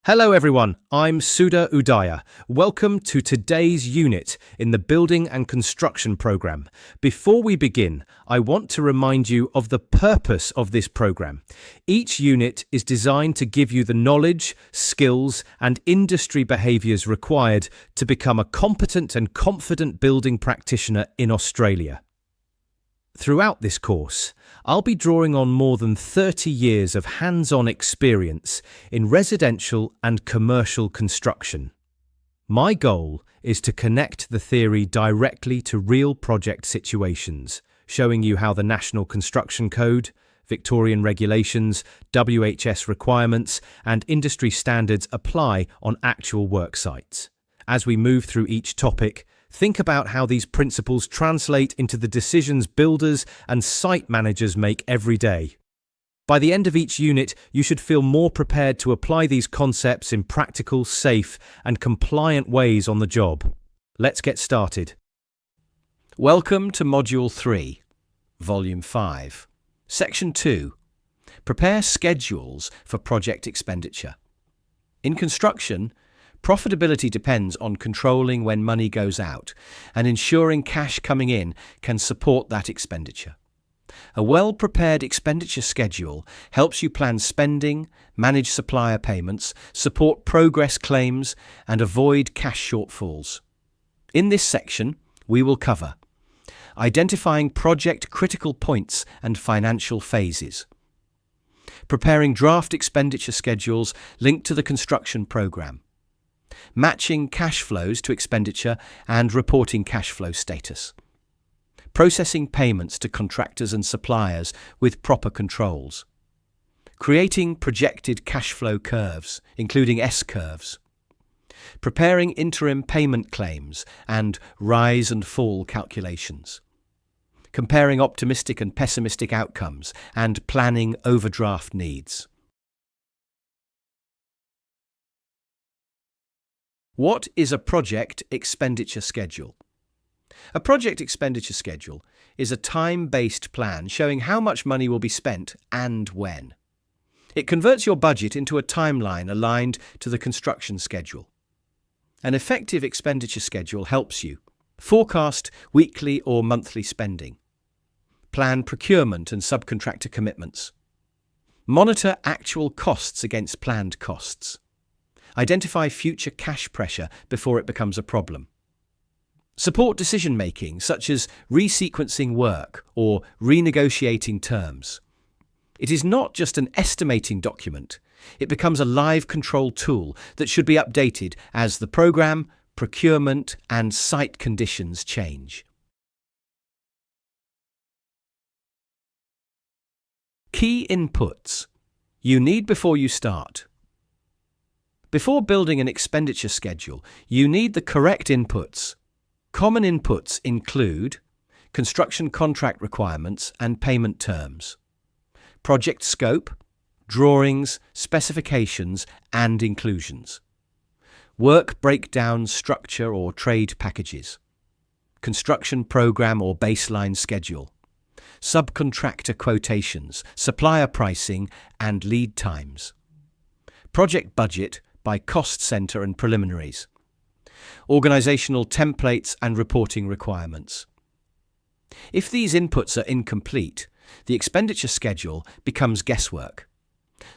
Hello everyone, I'm Sudha Udaya. Welcome to today's unit in the Building and Construction Programme. Before we begin, I want to remind you of the purpose of this programme. Each unit is designed to give you the knowledge, skills and industry behaviours required to become a competent and confident building practitioner in Australia. Throughout this course, I'll be drawing on more than 30 years of hands-on experience in residential and commercial construction. My goal is to connect the theory directly to real project situations, showing you how the National Construction Code, Victorian regulations, WHS requirements, and industry standards apply on actual work sites. As we move through each topic, think about how these principles translate into the decisions builders and site managers make every day. By the end of each unit, you should feel more prepared to apply these concepts in practical, safe, and compliant ways on the job. Let's get started. Welcome to Module 3, Volume 5, Section 2. Prepare schedules for project expenditure. In construction, profitability depends on controlling when money goes out and ensuring cash coming in can support that expenditure. A well-prepared expenditure schedule helps you plan spending, manage supplier payments, support progress claims, and avoid cash shortfalls. In this section, we will cover identifying project critical points and financial phases, preparing draft expenditure schedules linked to the construction programme, matching cash flows to expenditure and reporting cash flow status, processing payments to contractors and suppliers with proper controls, creating projected cash flow curves, including S-curves, preparing interim payment claims and rise and fall calculations, comparing optimistic and pessimistic outcomes, and planning overdraft needs. What is a project expenditure schedule? A project expenditure schedule is a time-based plan showing how much money will be spent and when. It converts your budget into a timeline aligned to the construction schedule. An effective expenditure schedule helps you forecast weekly or monthly spending, plan procurement and subcontractor commitments, monitor actual costs against planned costs, identify future cash pressure before it becomes a problem, support decision-making such as resequencing work or renegotiating terms. It is not just an estimating document, it becomes a live control tool that should be updated as the programme, procurement and site conditions change. Key inputs you need before you start. Before building an expenditure schedule, you need the correct inputs. Common inputs include construction contract requirements and payment terms, project scope, drawings, specifications and inclusions, work breakdown structure or trade packages, construction program or baseline schedule, subcontractor quotations, supplier pricing and lead times, project budget by cost centre and preliminaries, organisational templates and reporting requirements. If these inputs are incomplete, the expenditure schedule becomes guesswork.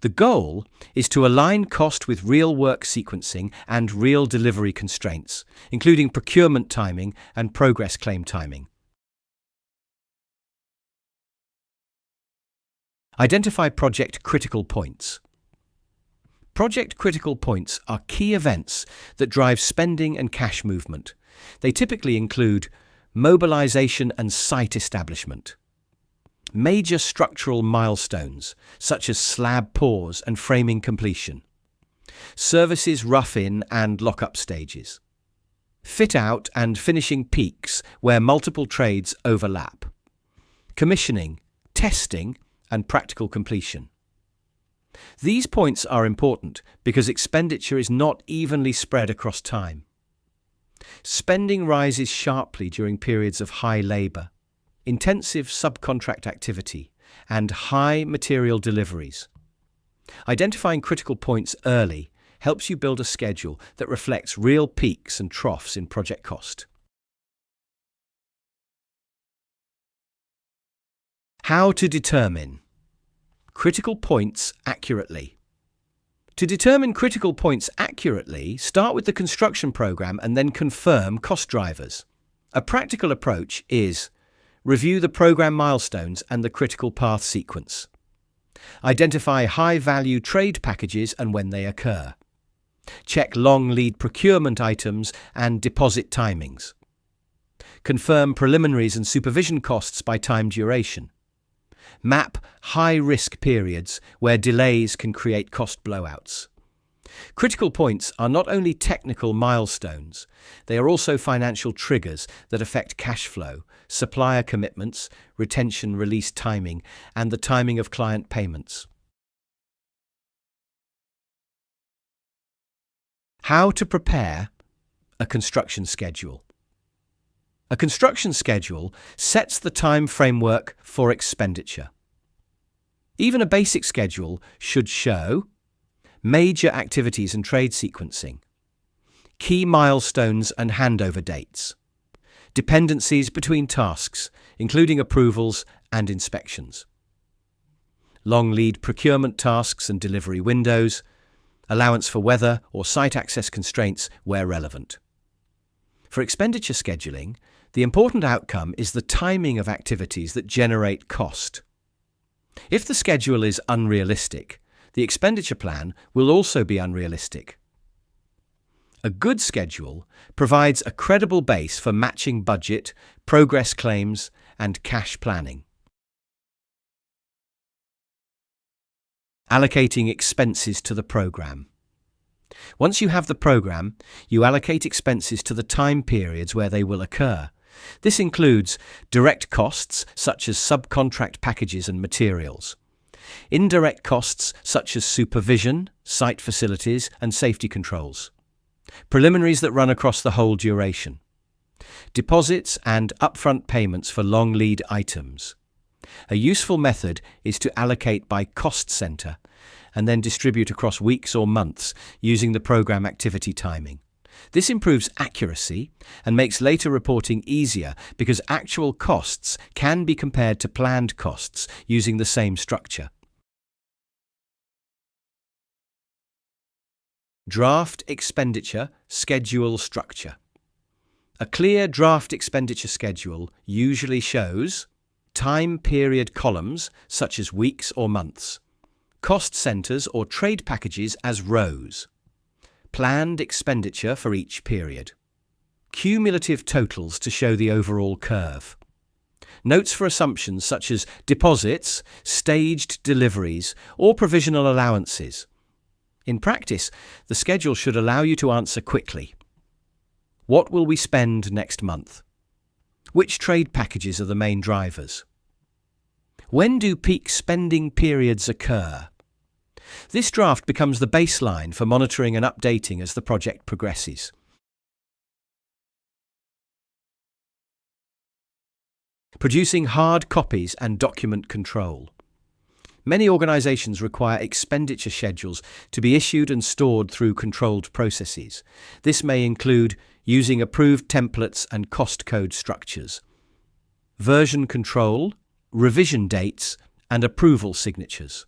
The goal is to align cost with real work sequencing and real delivery constraints, including procurement timing and progress claim timing. Identify project critical points. Project critical points are key events that drive spending and cash movement. They typically include mobilisation and site establishment, major structural milestones such as slab pours and framing completion, services rough-in and lock-up stages, fit-out and finishing peaks where multiple trades overlap, commissioning, testing and practical completion. These points are important because expenditure is not evenly spread across time. Spending rises sharply during periods of high labour, intensive subcontract activity, and high material deliveries. Identifying critical points early helps you build a schedule that reflects real peaks and troughs in project cost. How to determine critical points accurately. To determine critical points accurately, start with the construction program and then confirm cost drivers. A practical approach is review the program milestones and the critical path sequence. Identify high-value trade packages and when they occur. Check long lead procurement items and deposit timings. Confirm preliminaries and supervision costs by time duration. Map high-risk periods where delays can create cost blowouts. Critical points are not only technical milestones, they are also financial triggers that affect cash flow, supplier commitments, retention release timing, and the timing of client payments. How to prepare a construction schedule. A construction schedule sets the time framework for expenditure. Even a basic schedule should show major activities and trade sequencing, key milestones and handover dates, dependencies between tasks, including approvals and inspections, long lead procurement tasks and delivery windows, allowance for weather or site access constraints where relevant. For expenditure scheduling, the important outcome is the timing of activities that generate cost. If the schedule is unrealistic, the expenditure plan will also be unrealistic. A good schedule provides a credible base for matching budget, progress claims, and cash planning. Allocating expenses to the program. Once you have the program, you allocate expenses to the time periods where they will occur. This includes direct costs such as subcontract packages and materials, indirect costs such as supervision, site facilities, and safety controls, preliminaries that run across the whole duration, deposits and upfront payments for long lead items. A useful method is to allocate by cost center and then distribute across weeks or months using the program activity timing. This improves accuracy and makes later reporting easier because actual costs can be compared to planned costs using the same structure. Draft expenditure schedule structure. A clear draft expenditure schedule usually shows time period columns such as weeks or months, cost centers or trade packages as rows, planned expenditure for each period, cumulative totals to show the overall curve, notes for assumptions such as deposits, staged deliveries, or provisional allowances. In practice, the schedule should allow you to answer quickly. What will we spend next month? Which trade packages are the main drivers? When do peak spending periods occur? This draft becomes the baseline for monitoring and updating as the project progresses. Producing hard copies and document control. Many organizations require expenditure schedules to be issued and stored through controlled processes. This may include using approved templates and cost code structures, version control, revision dates, and approval signatures.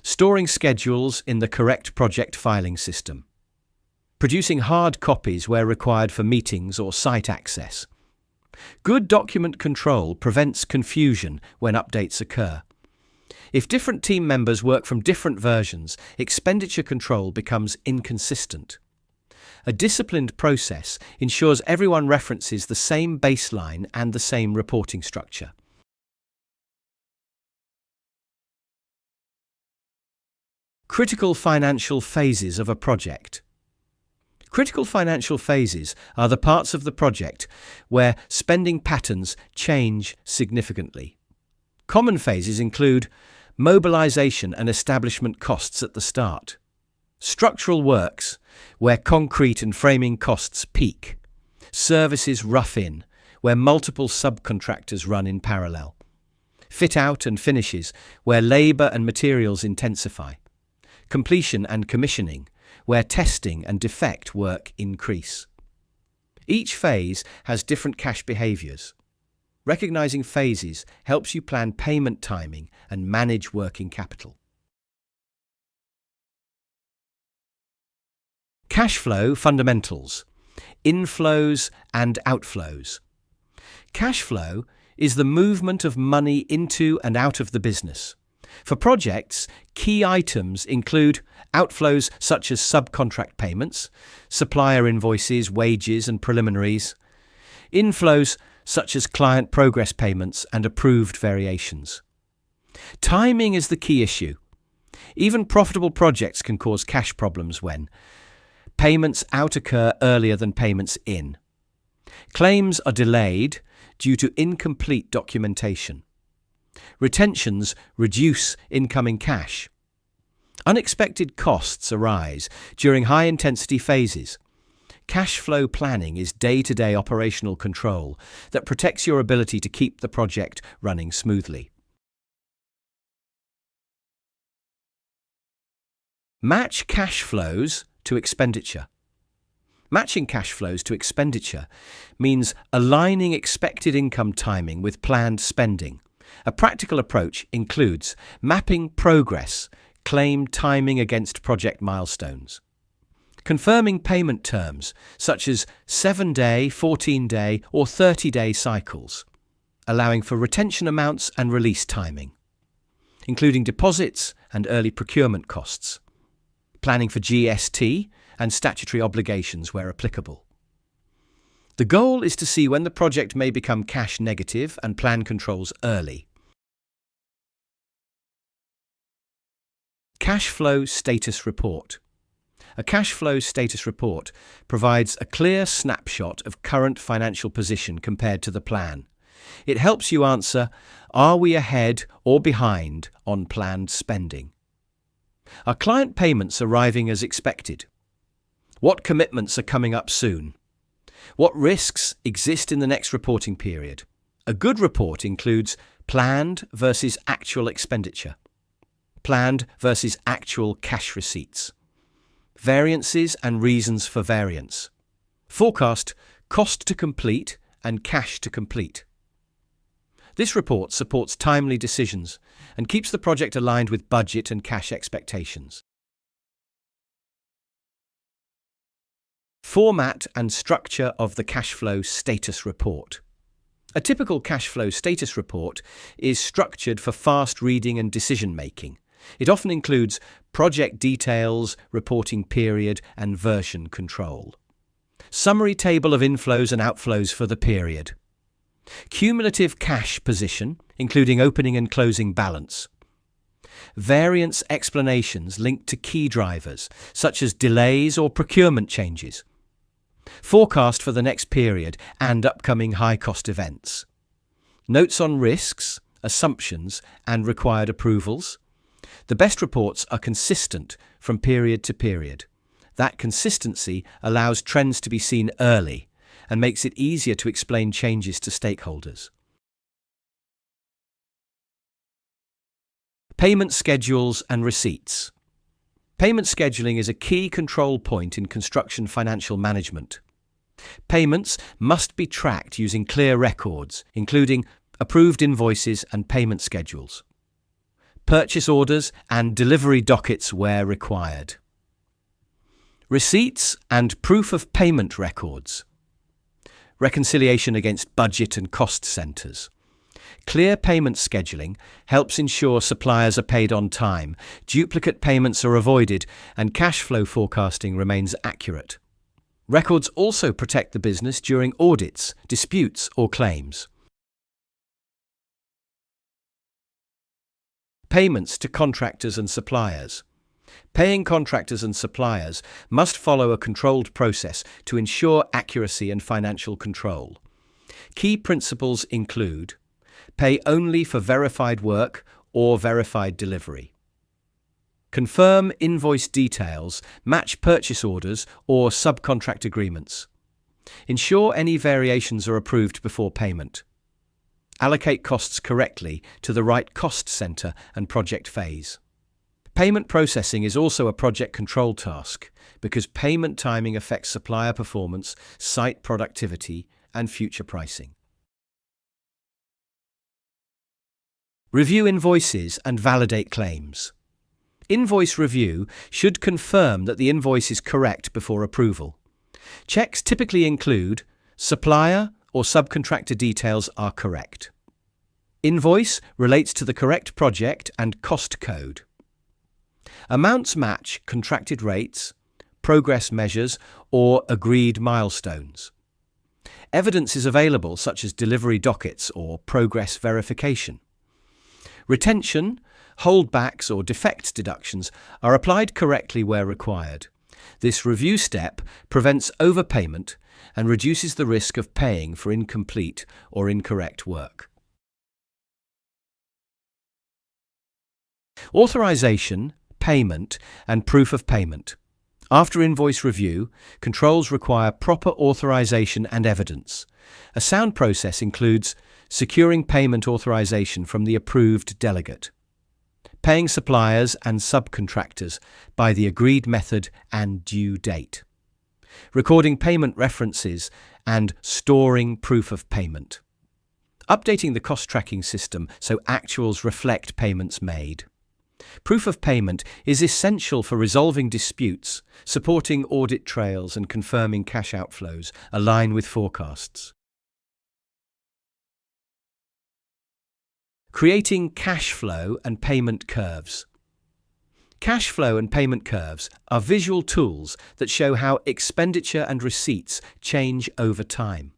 Storing schedules in the correct project filing system. Producing hard copies where required for meetings or site access. Good document control prevents confusion when updates occur. If different team members work from different versions, expenditure control becomes inconsistent. A disciplined process ensures everyone references the same baseline and the same reporting structure. Critical financial phases of a project. Critical financial phases are the parts of the project where spending patterns change significantly. Common phases include mobilization and establishment costs at the start, structural works, where concrete and framing costs peak, services rough in, where multiple subcontractors run in parallel, fit out and finishes, where labor and materials intensify, completion and commissioning, where testing and defect work increase. Each phase has different cash behaviors. Recognizing phases helps you plan payment timing and manage working capital. Cash flow fundamentals: inflows and outflows. Cash flow is the movement of money into and out of the business. For projects, key items include outflows such as subcontract payments, supplier invoices, wages and preliminaries, inflows such as client progress payments and approved variations. Timing is the key issue. Even profitable projects can cause cash problems when payments out occur earlier than payments in. Claims are delayed due to incomplete documentation. Retentions reduce incoming cash. Unexpected costs arise during high-intensity phases. Cash flow planning is day-to-day operational control that protects your ability to keep the project running smoothly. Match cash flows to expenditure. Matching cash flows to expenditure means aligning expected income timing with planned spending. A practical approach includes mapping progress, claim timing against project milestones, confirming payment terms such as 7-day, 14-day, or 30-day cycles, allowing for retention amounts and release timing, including deposits and early procurement costs, planning for GST and statutory obligations where applicable. The goal is to see when the project may become cash negative and plan controls early. Cash flow status report. A cash flow status report provides a clear snapshot of current financial position compared to the plan. It helps you answer, are we ahead or behind on planned spending? Are client payments arriving as expected? What commitments are coming up soon? What risks exist in the next reporting period? A good report includes planned versus actual expenditure, planned versus actual cash receipts, variances and reasons for variance, forecast cost to complete and cash to complete. This report supports timely decisions and keeps the project aligned with budget and cash expectations. Format and structure of the cash flow status report. A typical cash flow status report is structured for fast reading and decision making. It often includes project details, reporting period, and version control. Summary table of inflows and outflows for the period. Cumulative cash position, including opening and closing balance. Variance explanations linked to key drivers, such as delays or procurement changes. Forecast for the next period and upcoming high-cost events. Notes on risks, assumptions, and required approvals. The best reports are consistent from period to period. That consistency allows trends to be seen early and makes it easier to explain changes to stakeholders. Payment schedules and receipts. Payment scheduling is a key control point in construction financial management. Payments must be tracked using clear records, including approved invoices and payment schedules, purchase orders and delivery dockets where required. Receipts and proof of payment records. Reconciliation against budget and cost centres. Clear payment scheduling helps ensure suppliers are paid on time, duplicate payments are avoided, and cash flow forecasting remains accurate. Records also protect the business during audits, disputes, or claims. Payments to contractors and suppliers. Paying contractors and suppliers must follow a controlled process to ensure accuracy and financial control. Key principles include pay only for verified work or verified delivery. Confirm invoice details, match purchase orders or subcontract agreements. Ensure any variations are approved before payment. Allocate costs correctly to the right cost centre and project phase. Payment processing is also a project control task because payment timing affects supplier performance, site productivity, and future pricing. Review invoices and validate claims. Invoice review should confirm that the invoice is correct before approval. Checks typically include supplier or subcontractor details are correct. Invoice relates to the correct project and cost code. Amounts match contracted rates, progress measures, or agreed milestones. Evidence is available such as delivery dockets or progress verification. Retention, holdbacks, or defect deductions are applied correctly where required. This review step prevents overpayment and reduces the risk of paying for incomplete or incorrect work. Authorization, payment, and proof of payment. After invoice review, controls require proper authorization and evidence. A sound process includes securing payment authorization from the approved delegate, paying suppliers and subcontractors by the agreed method and due date, recording payment references and storing proof of payment, updating the cost tracking system so actuals reflect payments made. Proof of payment is essential for resolving disputes, supporting audit trails, and confirming cash outflows align with forecasts. Creating cash flow and payment curves. Cash flow and payment curves are visual tools that show how expenditure and receipts change over time.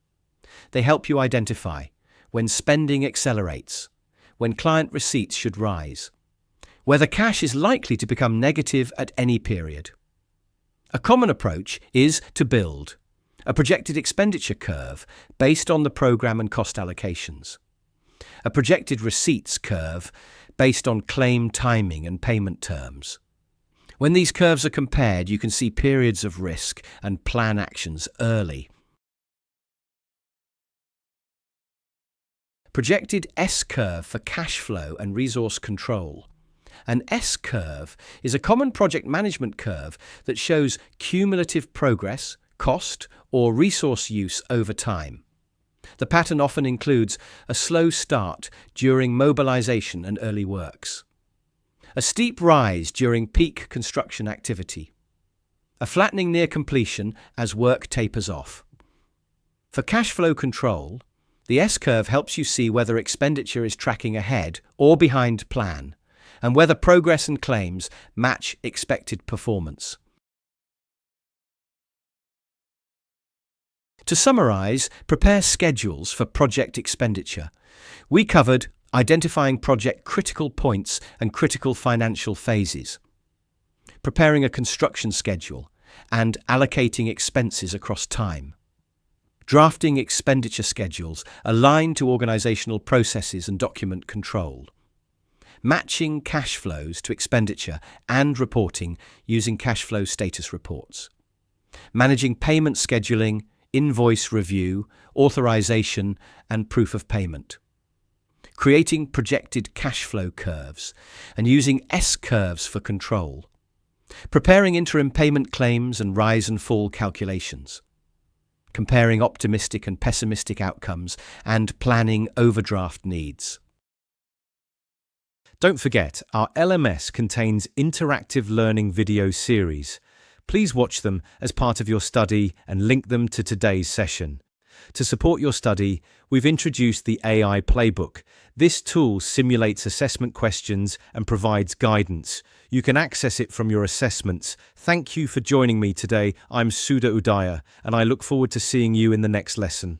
They help you identify when spending accelerates, when client receipts should rise, whether cash is likely to become negative at any period. A common approach is to build a projected expenditure curve based on the program and cost allocations, a projected receipts curve based on claim timing and payment terms. When these curves are compared, you can see periods of risk and plan actions early. Projected S-curve for cash flow and resource control. An S-curve is a common project management curve that shows cumulative progress, cost, or resource use over time. The pattern often includes a slow start during mobilization and early works, a steep rise during peak construction activity, a flattening near completion as work tapers off. For cash flow control, the S-curve helps you see whether expenditure is tracking ahead or behind plan, and whether progress and claims match expected performance. To summarize, prepare schedules for project expenditure. We covered identifying project critical points and critical financial phases, preparing a construction schedule, and allocating expenses across time, drafting expenditure schedules aligned to organizational processes and document control, matching cash flows to expenditure and reporting using cash flow status reports, managing payment scheduling, invoice review, authorization, and proof of payment, creating projected cash flow curves and using S-curves for control, preparing interim payment claims and rise and fall calculations, comparing optimistic and pessimistic outcomes, and planning overdraft needs. Don't forget, our LMS contains interactive learning video series. Please watch them as part of your study and link them to today's session. To support your study, we've introduced the AI Playbook. This tool simulates assessment questions and provides guidance. You can access it from your assessments. Thank you for joining me today. I'm Sudha Udaya, and I look forward to seeing you in the next lesson.